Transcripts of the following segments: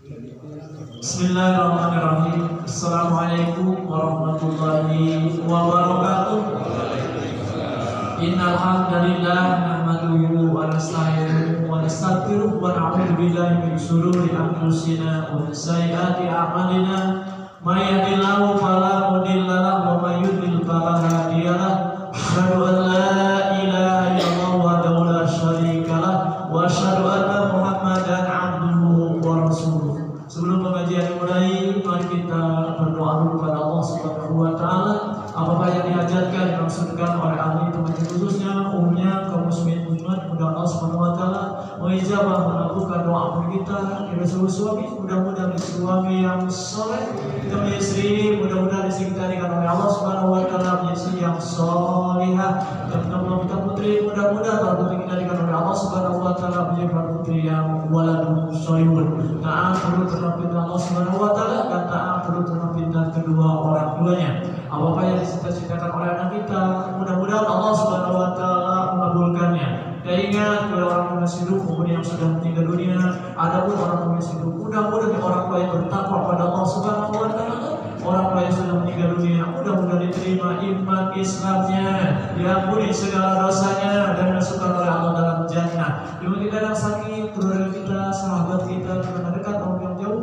Bismillahirrahmanirrahim. Assalamualaikum warahmatullahi wabarakatuh. Innal hamdalillah nahmaduhu wa nasta'inuhu wa nastaghfiruh wa na'udzu billahi min shururi anfusina wa min sayyiati a'malina. May yahdihillahu fala mudilla lahu wa may yudlil fala hadiya lahu. Asyhadu an la ilaha illallah wahdahu la syarika lahu wa asyhadu anna Muhammadan 'abduhu wa rasuluh. Sebelum pengajian dimulai, mari kita berdoa dulu kepada Allah Subhanahu wa taala. Apa yang diajarkan dimaksudkan oleh ahli pengajian khususnya umumnya kaum muslimin muslimat, mudah Allah Subhanahu wa taala mengijabah mengabulkan doa kita. Kita seluruh suami mudah-mudahan suami yang saleh, kita istri mudah-mudahan istri kita dikatakan oleh Allah Subhanahu wa taala menjadi istri yang salihah. Kita putri mudah-mudahan para putri kita dikatakan oleh Allah Subhanahu wa taala menjadi para putri yang waladun sholihun. Taat perlu terhadap Allah Subhanahu wa taala dan taat perlu terhadap kedua orang tuanya. Apa yang dicita-citakan oleh anak kita, mudah-mudahan Allah Subhanahu wa taala mengabulkannya. Dan ingat, kepada orang yang masih hidup maupun yang sudah meninggal dunia, adapun orang yang masih hidup, mudah-mudahan orang tua yang bertakwa kepada Allah Subhanahu wa taala, orang tua yang sudah meninggal dunia, mudah-mudahan diterima iman Islamnya, diampuni segala dosanya dan dimasukkan oleh Allah dalam jannah. Ibu kita yang sakit, keluarga kita, sahabat kita, teman dekat maupun yang jauh,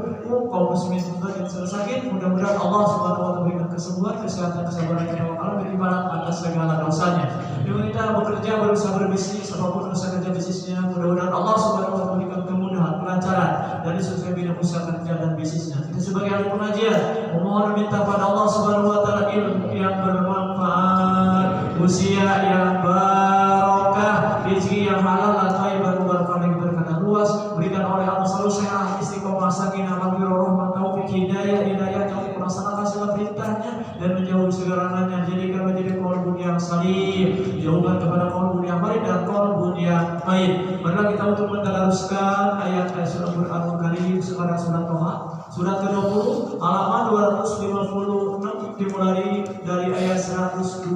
kaum muslimin yang sedang sakit, mudah-mudahan Allah Subhanahu wa taala berikan kesembuhan, kesehatan, kesabaran yang Allah beribadah atas segala dosanya. Ibu kita bekerja, berusaha berbisnis, apapun usaha kerja bisnisnya, mudah-mudahan Allah Subhanahu wa taala berikan kemudahan, kelancaran dari sukses bidang usaha kerja dan bisnisnya. Kita sebagai ahli pengajian memohon meminta pada Allah Subhanahu wa taala ilmu yang bermanfaat, usia yang barokah, rezeki yang halal dan thayyibah, berkah dan berkah luas, berikan oleh Allah selalu sehat, istiqomah, sakinah, maghfirah, rahmat, taufik, hidayah untuk melaksanakan segala perintahnya dan menjauhi segala larangannya. Jadikan menjadi qalbun yang salim, jauhkan kepada qalbun yang baik dan qalbun yang baik. Marilah kita untuk mendalaruskan ayat surah Al-Qur'an Karim sekarang surat Toha, surat ke-20 halaman 256 dimulai dari ayat 122.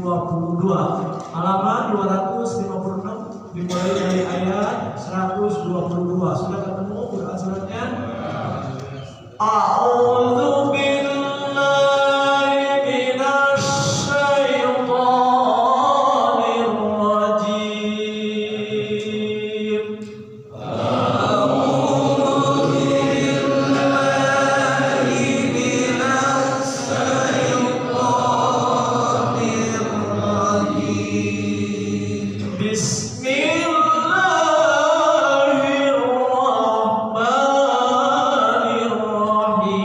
Halaman 256 dimulai dari ayat 122. Sudah ketemu Quran suratnya? A'udzu billahi minasy syaithanir rajim. A'udzu billahi minasy syaithanir rajim. Bismillah. Bismillahirrahmanirrahim.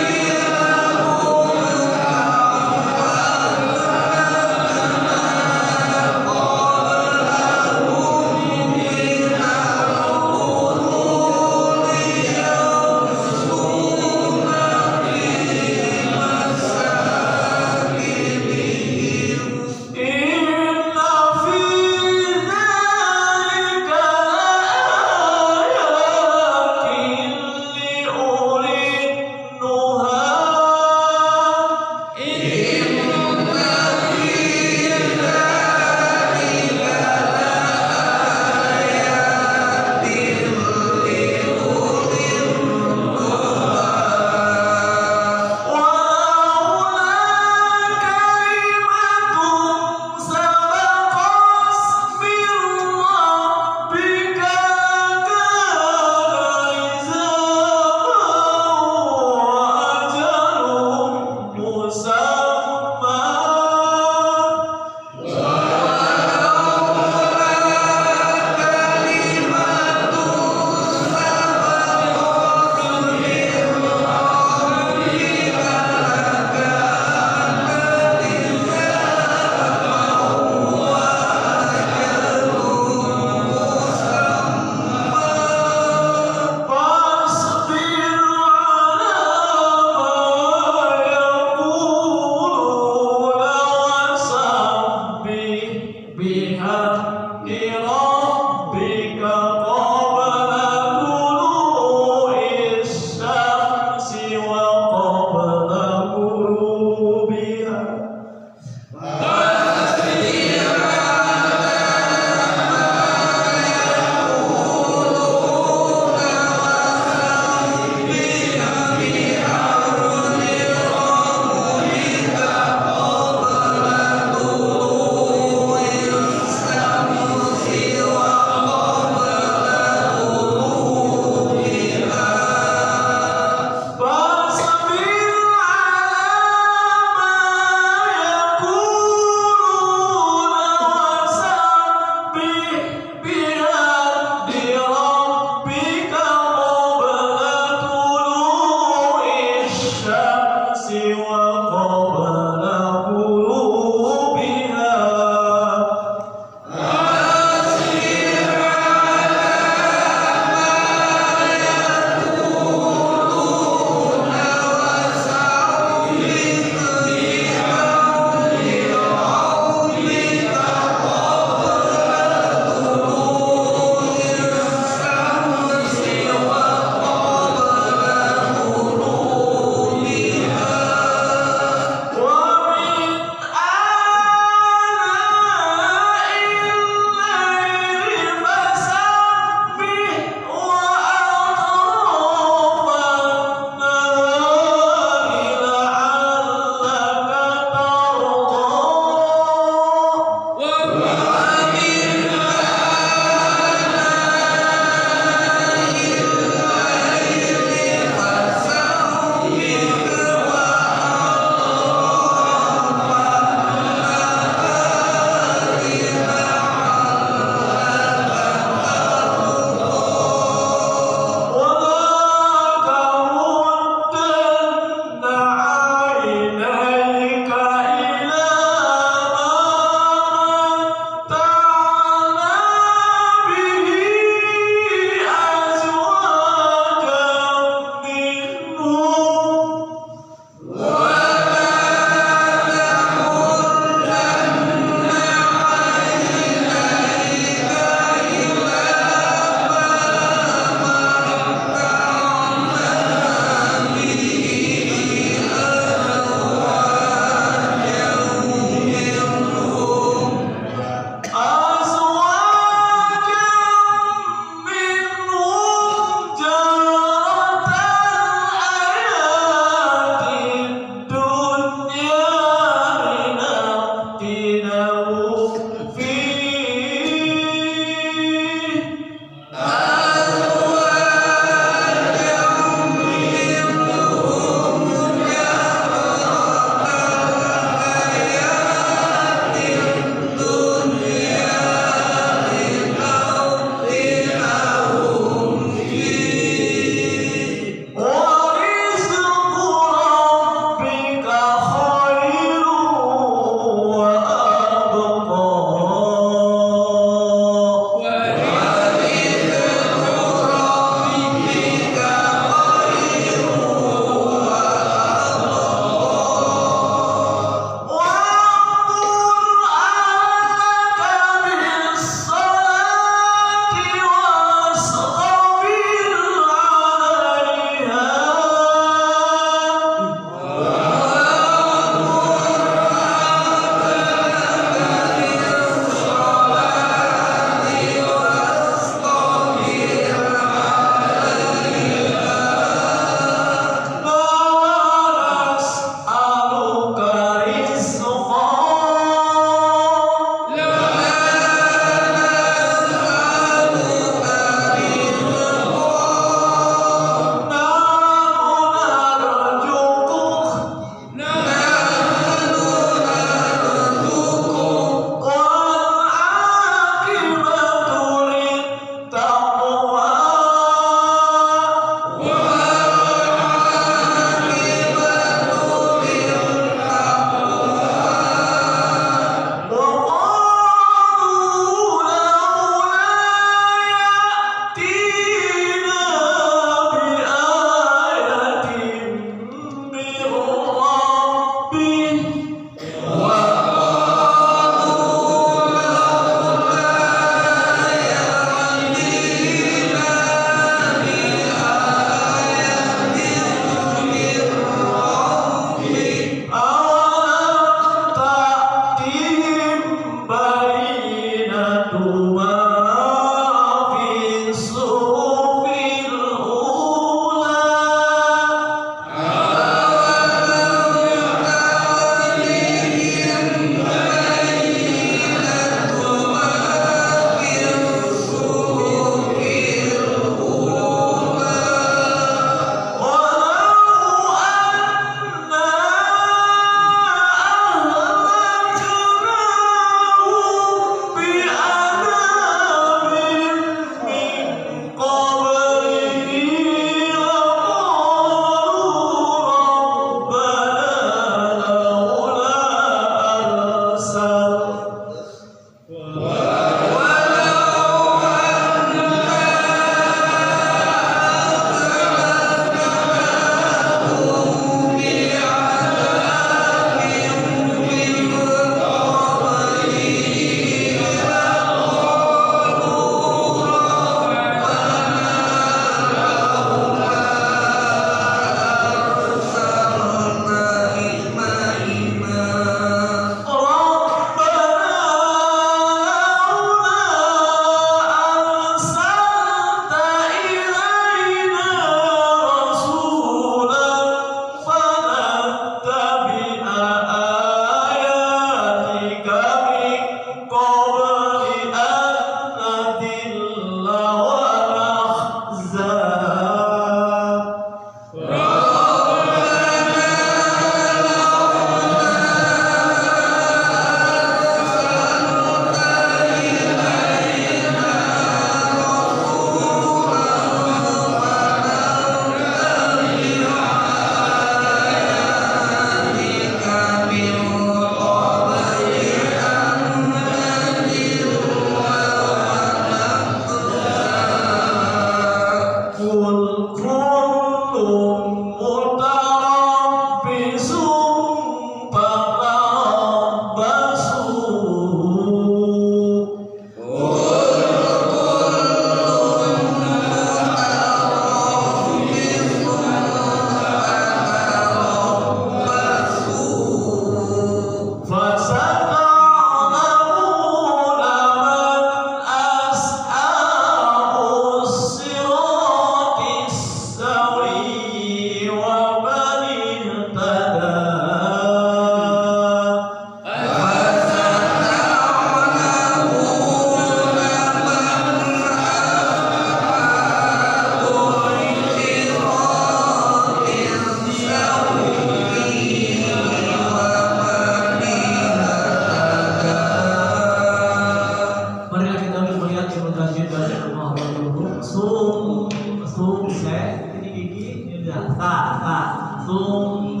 badan mahrum sum se ini gigi ini ta sum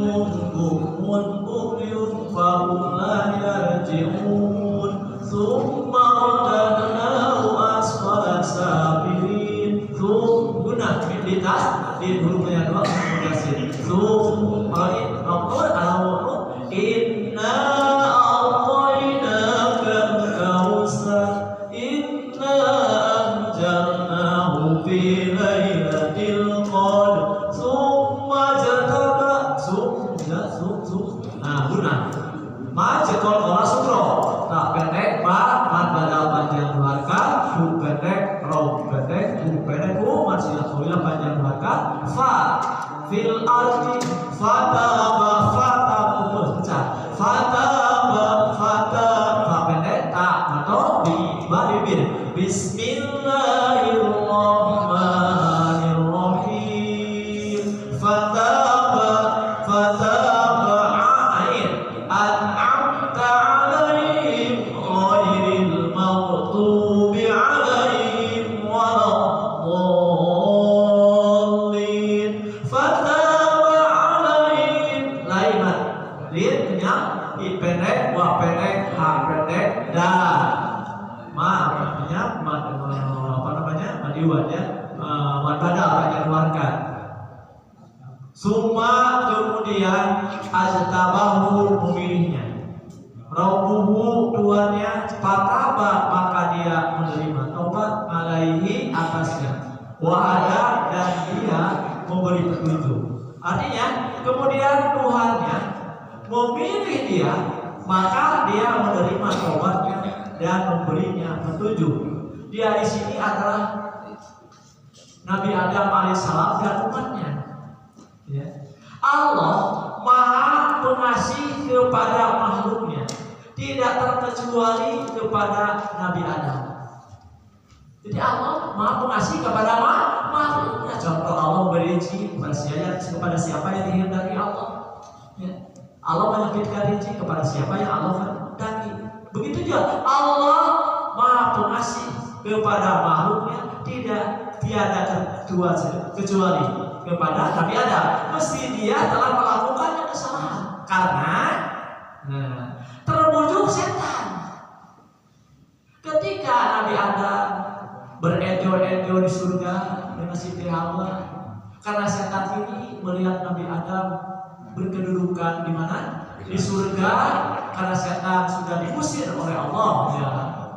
bumun umyun fa la yarji'un summa radadnahu asfala safilin guna militas di hurufnya dua kasih qarin aqul al inna a'tainaka al-kautsar inna anzalnahu fi lailatul qadr summa jataba nah guna ma jekol ora sukro tak pendek ba mad badal panjang keluarga su pendek ro pendek u pendek u masih soalnya panjang keluarga fa fil ardi fataba baca fa pendek ta atau di bibir bismillahirrahmanirrahim fataba ain an'amta alaihim ghairil maghdubi alaihim waladdallin fataba alaihim laiman lihatnya i pendek wa pendek ha pendek da ma artinya apa namanya madiwan ya mad badal panjang keluarga summa kemudian ajtabahu memilihnya rabbuhu tuannya fataba maka dia menerima taubat alaihi atasnya wahada dan dia memberi petunjuk artinya kemudian Tuhannya memilih dia maka dia menerima taubatnya dan memberinya petunjuk dia di sini adalah Nabi Adam alaihissalam dan umatnya ya. Allah maha pengasih kepada makhluknya tidak terkecuali kepada Nabi Adam jadi Allah maha pengasih kepada makhluknya contoh Allah beri rezeki kepada siapa yang dikehendaki Allah ya. Allah menyempitkan rezeki kepada siapa yang Allah kehendaki begitu juga Allah maha pengasih kepada makhluknya tiada kecuali kepada Nabi Adam mesti dia telah melakukan kesalahan karena terbujuk setan ketika Nabi Adam berenjoy di surga dengan Siti Hawa karena setan ini melihat Nabi Adam berkedudukan di mana di surga karena setan sudah diusir oleh Allah ya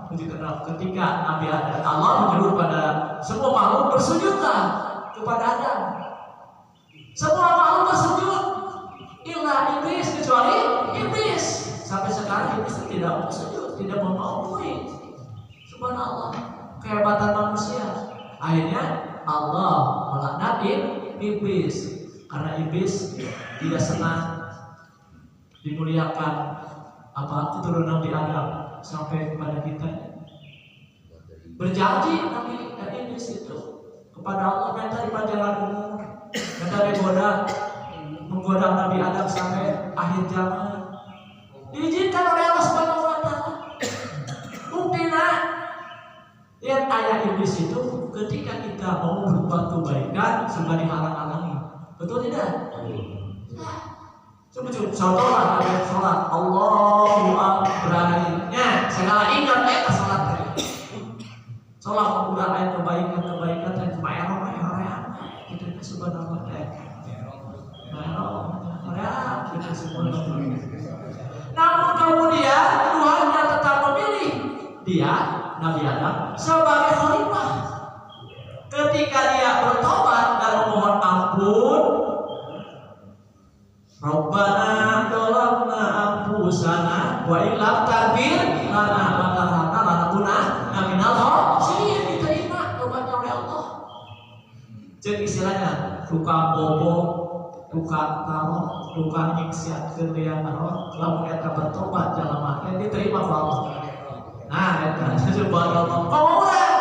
ketika Nabi Adam Allah menyuruh pada semua makhluk bersujudlah kepada Adam semua makhluk bersujud illa iblis kecuali iblis sampai sekarang iblis tidak mau sujud tidak mau mengakui subhanallah kehebatan manusia akhirnya Allah melaknat iblis karena iblis tidak senang dimuliakan keturunan Nabi Adam sampai kepada kita berjanji Nabi iblis itu kepada Allah minta dipanjangkan umur minta menggoda Nabi Adam sampai akhir zaman diizinkan oleh Allah Subhanahu wa taala buktinya lihat ayat iblis itu ketika kita mau berbuat kebaikan sudah dihalang-halangi betul tidak? Contohlah ada sholat Allahu Akbar segala ingat sholat sholat udah ayat kebaikan dan merah kita subhanallah kita semua namun kemudian Tuhannya tetap memilih dia Nabi Adam sebagai khalifah ketika dia bertobat dan memohon ampun Rabbana dolamna anfusana wa illam taghfir lana wa tarhamna lanakunanna minal khasirin diterima tobatnya oleh Allah. Jadi istilahnya tukang bobo, tukang taruh, tukang nyiksiat kerja naruh, lamun eta bertobat jalan makan diterima ku Allah. Nah, eta subhanallah. Pamauran.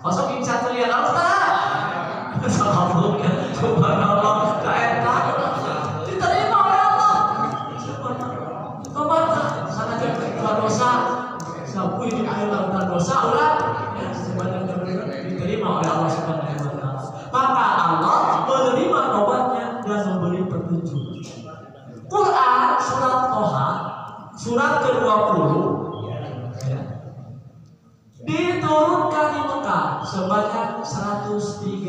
Masuk nyiksiat kerja naruh tah. Subhanallah. Ka eta dosa, sabui di air lautan dosa ulah sebenarnya sebanyak 135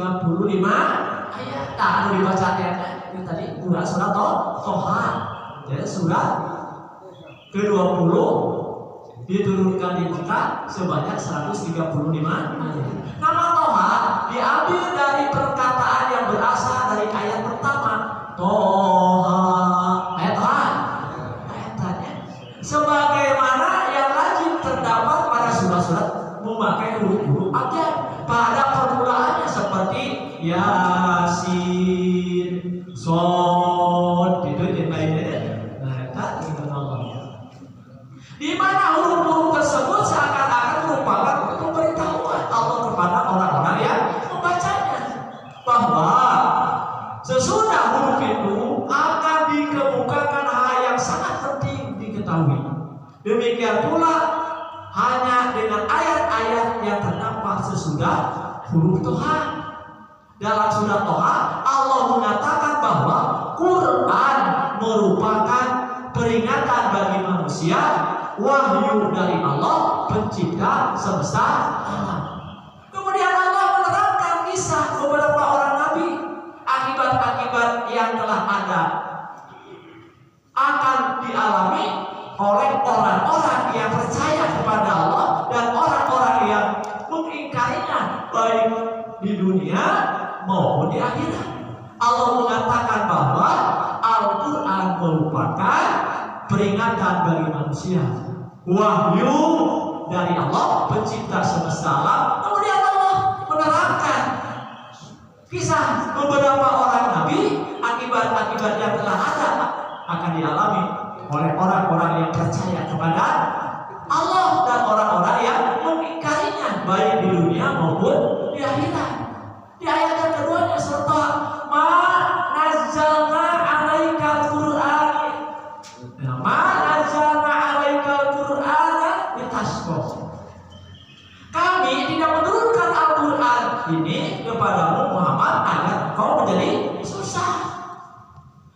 ayat. Nah, dibaca ayatnya ini tadi surat Toha. Jadi surat ke-20 diturunkan di Mekah sebanyak 135 ayat. Nama Toha diambil dari perkataan yang berasal dari ayat pertama. Toha, ayat Toha, ayat tanya. Sebagaimana yang lazim terdapat pada surat-surat memakai huruf-huruf abjad pada permulaannya seperti Yasin, Shod, itu yang lainnya. Nah, itu Allah. Di mana huruf-huruf tersebut seakan-akan merupakan pemberitahuan Allah kepada orang-orang yang membacanya bahwa sesudah huruf itu akan dikemukakan hal yang sangat penting diketahui. Demikian pula hanya dengan ayat-ayat yang terdapat sesudah huruf Toha. Dalam surat Toha Allah mengatakan bahwa Quran merupakan peringatan bagi manusia, wahyu dari Allah pencipta semesta alam. Kemudian Allah menerangkan kisah beberapa orang nabi, akibat-akibat yang telah ada akan dialami oleh orang-orang yang percaya kepada Allah dan orang-orang yang mengingkarinya baik di dunia maupun di akhirat. Allah mengatakan bahwa Al-Quran merupakan peringatan bagi manusia, wahyu dari Allah pencipta semesta alam. Kemudian Allah menerangkan kisah beberapa orang nabi, akibat-akibat yang telah ada akan dialami oleh orang-orang yang percaya kepada Allah dan orang-orang yang mengingkarinya baik di dunia maupun di akhirat. Di ayat yang keduanya serta ma nazzalna alaikal Qur'an, ma nazzalna alaikal Qur'an litasqa. Kami tidak menurunkan Al-Quran ini kepadamu Muhammad agar kau menjadi susah.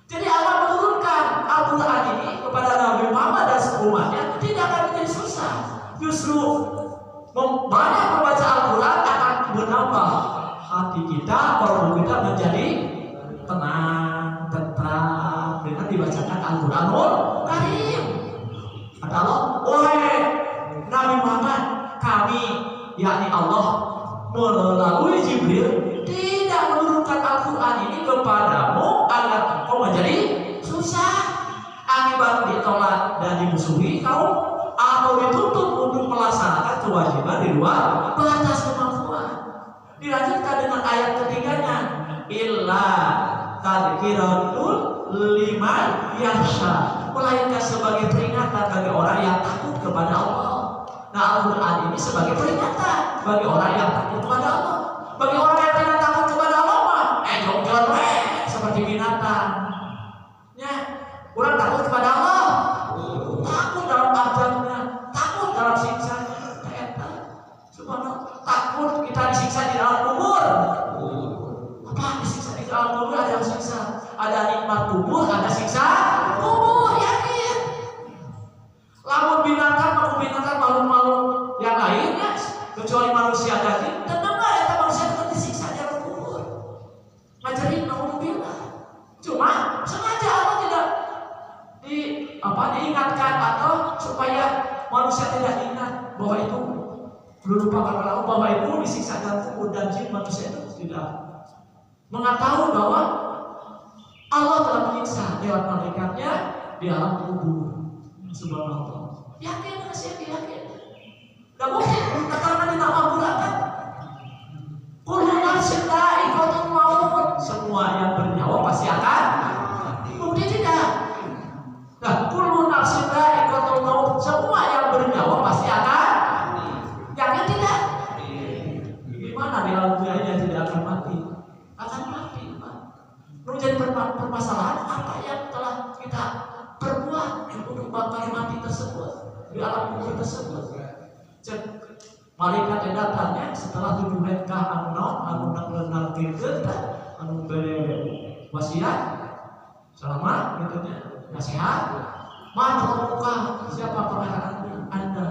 Jadi Allah menurunkan Al-Quran ini kepada Nabi Muhammad dan umatnya tidak akan menjadi susah. Justru banyak membaca Al-Quran akan menambah hati kita, kalau kita menjadi tenang, tentram dengan dibacakan Al-Quranul Karim. Kata Allah, wahai Nabi Muhammad, kami yakni Allah melalui Jibril tidak menurunkan Al-Quran ini kepadamu agar kau menjadi susah, akibat ditolak dan dimusuhi kau atau dituntut untuk melaksanakan kewajiban di luar batas kemampuan. Dilanjutkan dengan ayat ketiganya, illa tadhkiratul liman yakhsha, melainkan sebagai peringatan bagi orang yang takut kepada Allah. Nah, Al-Quran ini sebagai peringatan bagi orang yang takut kepada Allah. Bagi orang yang tidak takut kepada Allah mah jongjon seperti binatang. Ya, orang takut kepada Allah, takut dalam azabnya, takut dalam siksanya. Subhanallah, takut kita disiksa di dalam kubur. Apa disiksa di dalam kubur? Ada siksa, ada nikmat kubur, ada siksa kubur. Yakin? Lamun binatang, makhluk yang lainnya, kecuali manusia tadi, tenang lah ya manusia tetap disiksa di dalam kubur. Ngajarin naudzubillah. Cuma sengaja Allah tidak diingatkan atau supaya manusia tidak ingat bahwa itu melupakan Allah, bahwa itu disiksa dalam kubur, dan jin manusia itu tidak mengetahui bahwa Allah telah menyiksa lewat malaikatnya di alam kubur. Subhanallah. Yakin nggak sih? Yakin? Gak mungkin keterangan di dalam Al-Quran kan? Kullu nafsin dha'iqatul maut, semua yang bernyawa pasti akan mati. Tidak. Nah, kullu nafsin dha'iqatul maut, semua yang bernyawa pasti akan mati. Yakin tidak? Gimana di alam dunia tidak akan mati? Akan mati, Pak. Menjadi permasalahan apa yang telah kita perbuat untuk bakal mati tersebut di alam kubur tersebut. Malaikat yang datangnya setelah 7 Mekah anu nalkirkeun anu bere wasiat selamat gitunya nasihat, mana muka siapa perkataan Anda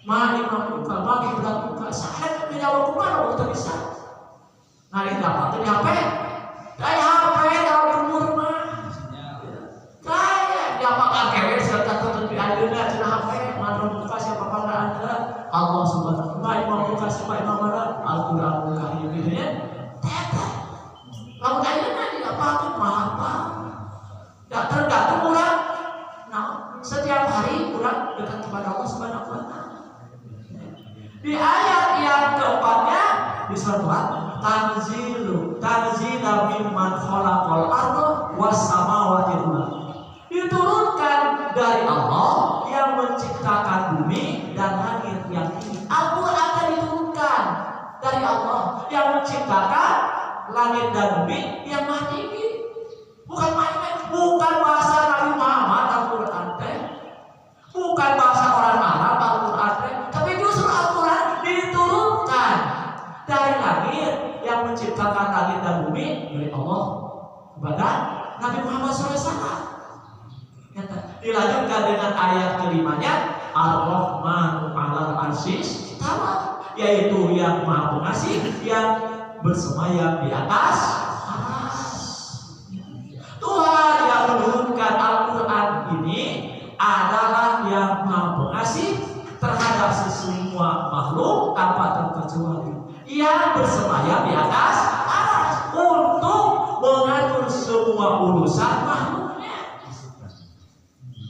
Ma imamuka, ma kiblatuka, saat menjawab kumana waktu bisa. Nari dapat di HP, dari HP dalam umur mah. Kaya dapat akhirnya serta tertutup adina cina HP, mana buka siapa pada anda. Allah subhanahu wa taala imamuka siapa imamara Al-Quran Karim gitu ya. Teta, lalu ayatnya tidak patut apa. Tak tergantung orang. Nah, setiap hari orang dekat kepada Allah subhanahu wa taala. Di ayat yang keempatnya di surat Tanzilu mimman khalaqal arda was samawati wal diturunkan dari Allah yang menciptakan bumi dan langit yang tinggi. Al-Quran diturunkan dari Allah yang menciptakan langit dan bumi yang maha tinggi. Bukan main-main, bukan bahasa Nabi Muhammad Al-Quran teh, bukan bahasa orang Arab Al-Quran teh, tapi justru Al-Quran diturunkan dari langit yang menciptakan langit dan bumi dari Allah kepada Nabi Muhammad SAW. Dilanjutkan dengan ayat kelimanya, Ar-Rahmanu 'alal 'arsy istawa, yaitu yang Maha Pengasih yang bersemayam di atas aras. Tuhan yang menurunkan Al-Quran ini adalah yang Maha Pengasih terhadap semua makhluk tanpa terkecuali, yang bersemayam di atas aras untuk mengatur semua urusan makhluknya.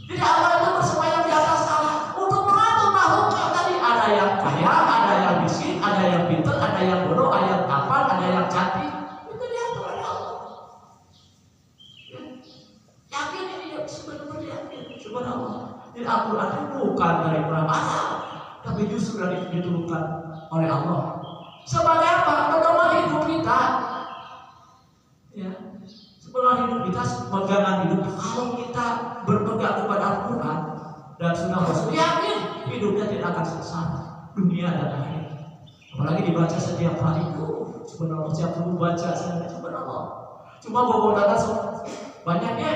Jadi Allah itu bersemayam di atas aras untuk mengatur makhluknya. Tadi ada yang kaya, ada yang miskin, ada yang pintar, ada yang bodoh, ada yang tampan, ada yang cantik. Itu diatur oleh Allah. Yakin ini sebenarnya yakin subhanallah. Jadi Al-Quran itu bukan dari orang Arab, tapi justru dari diturunkan oleh Allah. Sebagai apa? Pedoman hidup kita. Ya, sebagai hidup kita, pegangan hidup. Kalau kita berpegang kepada Al-Quran dan sunnah Rasul, yakin hidupnya tidak akan sengsara dunia dan akhirat. Apalagi dibaca setiap hari itu, subhanallah, setiap minggu baca subhanallah. Cuma bawa data banyaknya.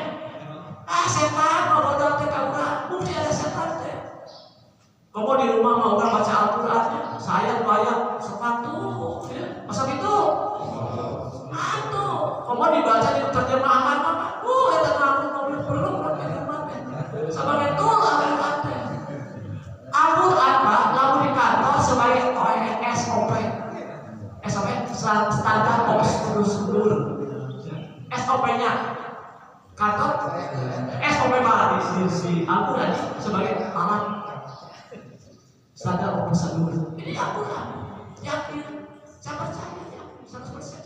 Setan bawa data kamu mungkin ada setan teh. Kamu di rumah mau orang baca Al-Qurannya, saya bayar sepatu, ya. Masa gitu? Aduh, kamu dibaca di terjemahan apa? Ada ngaku mobil perlu sama itu Al-Quran teh. Al-Quran Pak, lalu di kantor sebagai SOP, standar prosedur. SOP-nya kantor SOP Pak di Al-Quran sebagai alat standar prosedur. Ini Al-Quran yakin, saya percaya, 100%.